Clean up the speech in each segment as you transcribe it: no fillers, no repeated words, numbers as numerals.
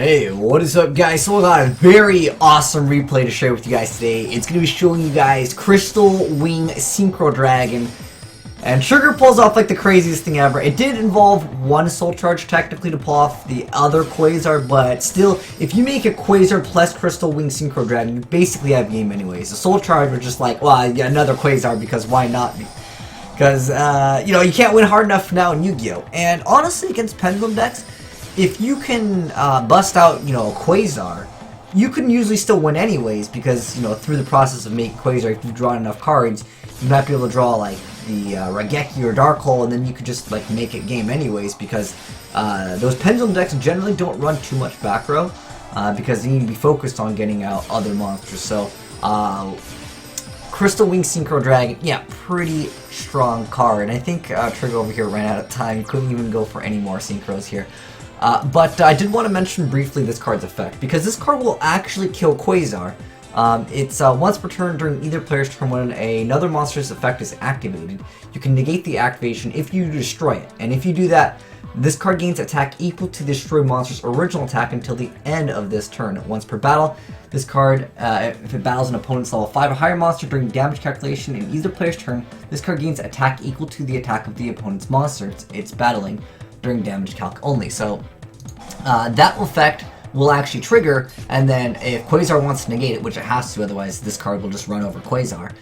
Hey, what is up guys? So I got a very awesome replay to share with you guys today. It's going to be showing you guys Crystal Wing Synchro Dragon. And Sugar pulls off like the craziest thing ever. It did involve one soul charge technically to pull off the other Quasar, but still, if you make a Quasar plus Crystal Wing Synchro Dragon, you basically have game anyways. The soul charge was just like, well, yeah, another Quasar because why not? Because, you know, you can't win hard enough now in Yu-Gi-Oh! And honestly, against Pendulum decks, if you can bust out, you know, a Quasar, you can usually still win anyways because, you know, through the process of making Quasar, if you've drawn enough cards, you might be able to draw, like, the Raigeki or Dark Hole, and then you could just, like, make it game anyways because those Pendulum decks generally don't run too much back row because they need to be focused on getting out other monsters. So, Crystal Wing Synchro Dragon, yeah, pretty strong card. I think Trigger over here ran out of time, couldn't even go for any more Synchros here. But I did want to mention briefly this card's effect, because this card will actually kill Quasar. It's once per turn during either player's turn when another monster's effect is activated. You can negate the activation if you destroy it, and if you do that, this card gains attack equal to the destroyed monster's original attack until the end of this turn. Once per battle, this card, if it battles an opponent's level 5 or higher monster during damage calculation in either player's turn, this card gains attack equal to the attack of the opponent's monster it's battling during damage calc only. So that effect will actually trigger, and then if Quasar wants to negate it, which it has to, otherwise this card will just run over Quasar.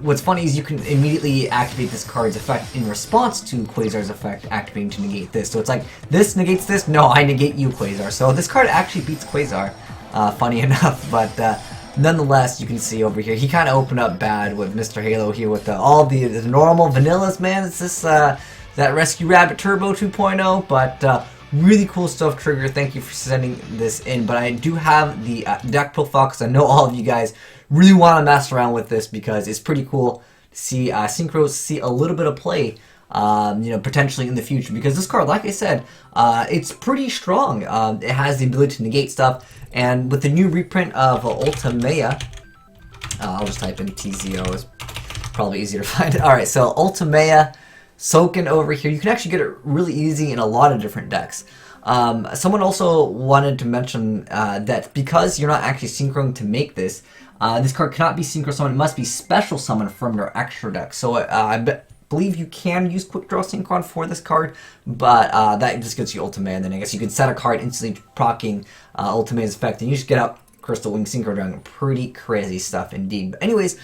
What's funny is you can immediately activate this card's effect in response to Quasar's effect activating to negate this. So it's like, this negates this, no, I negate you, Quasar. So this card actually beats Quasar, funny enough, but nonetheless, you can see over here, he kind of opened up bad with Mr. Halo here with all the normal vanillas, man. It's this, that Rescue Rabbit Turbo 2.0, but really cool stuff, Trigger. Thank you for sending this in. But I do have the deck profile because I know all of you guys really want to mess around with this because it's pretty cool to see Synchro see a little bit of play, you know, potentially in the future. Because this card, like I said, it's pretty strong. It has the ability to negate stuff, and with the new reprint of Ultimea, I'll just type in TZO. It's probably easier to find. All right, so Ultimea. Soaking over here, you can actually get it really easy in a lot of different decks. Someone also wanted to mention that because you're not actually synchroing to make this, this card cannot be synchro summoned. It must be special summoned from your extra deck. So I believe you can use Quick Draw Synchron for this card, but that just gets you Ultimate, and then I guess you can set a card instantly proccing Ultimate's effect, and you just get out Crystal Wing Synchro Dragon. Pretty crazy stuff indeed. But anyways,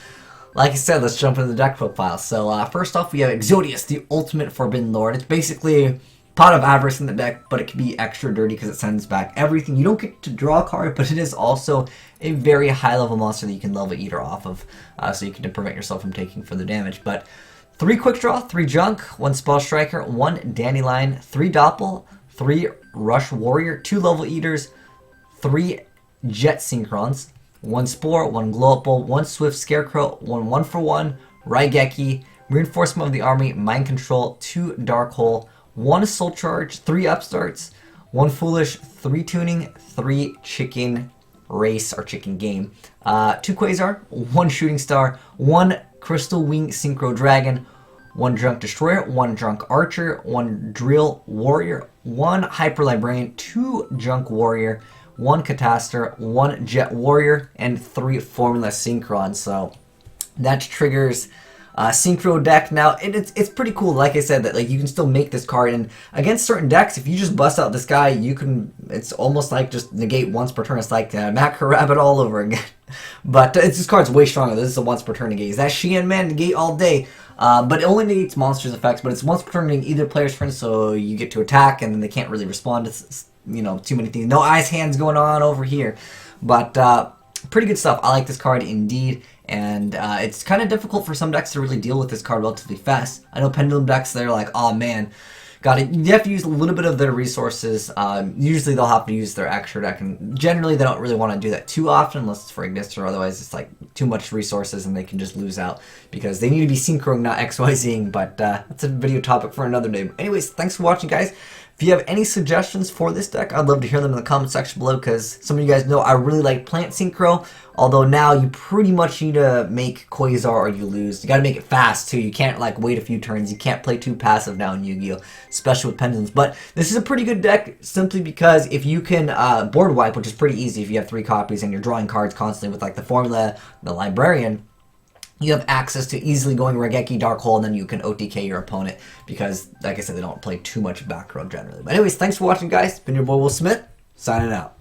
like I said, let's jump into the deck profile. So first off, we have Exodius, the ultimate Forbidden Lord. It's basically a Pot of Avarice in the deck, but it can be extra dirty because it sends back everything. You don't get to draw a card, but it is also a very high-level monster that you can level Eater off of, so you can prevent yourself from taking further damage. But 3 Quick Draw, 3 Junk, 1 Spell Striker, 1 Dandelion, 3 Doppel, 3 Rush Warrior, 2 Level Eaters, 3 Jet Synchrons, 1 Spore, 1 Glow Up Bulb, 1 Swift Scarecrow, 1 1-for-1, Raigeki, Reinforcement of the Army, Mind Control, 2 Dark Hole, 1 Soul Charge, 3 Upstarts, 1 Foolish, 3 Tuning, 3 Chicken Race or Chicken Game, 2 Quasar, 1 Shooting Star, 1 Crystal Wing Synchro Dragon, 1 Drunk Destroyer, 1 Drunk Archer, 1 Drill Warrior, 1 Hyper Librarian, 2 Junk Warrior, 1 Catastor, 1 Jet Warrior, and 3 Formula Synchron. So that triggers Synchro deck. Now it's pretty cool. Like I said, that like you can still make this card, and against certain decks, if you just bust out this guy, you can. It's almost like just negate once per turn. It's like Macro Rabbit all over again. But this card's way stronger. This is a once per turn negate. Is that Sheehan, man? Negate all day. But it only negates monsters' effects. But it's once per turn in either player's turn, so you get to attack, and then they can't really respond to, you know, too many things. No ice hands going on over here. But pretty good stuff. I like this card indeed. And it's kind of difficult for some decks to really deal with this card relatively fast. I know Pendulum decks, they're like, oh man, you have to use a little bit of their resources. Usually they'll have to use their extra deck, and generally they don't really want to do that too often unless it's for Ignis, or otherwise it's like too much resources and they can just lose out because they need to be synchroing, not XYZing. But that's a video topic for another day. But anyways, thanks for watching, guys. If you have any suggestions for this deck, I'd love to hear them in the comment section below, because some of you guys know I really like Plant Synchro, although now you pretty much need to make Quasar or you lose. You gotta make it fast too. You can't like wait a few turns. You can't play too passive now in Yu-Gi-Oh, especially with pendulums. But this is a pretty good deck simply because if you can board wipe, which is pretty easy if you have 3 copies and you're drawing cards constantly with like the Formula, the Librarian, you have access to easily going Regeki Dark Hole, and then you can OTK your opponent because, like I said, they don't play too much back row generally. But anyways, thanks for watching, guys. It's been your boy Will Smith, signing out.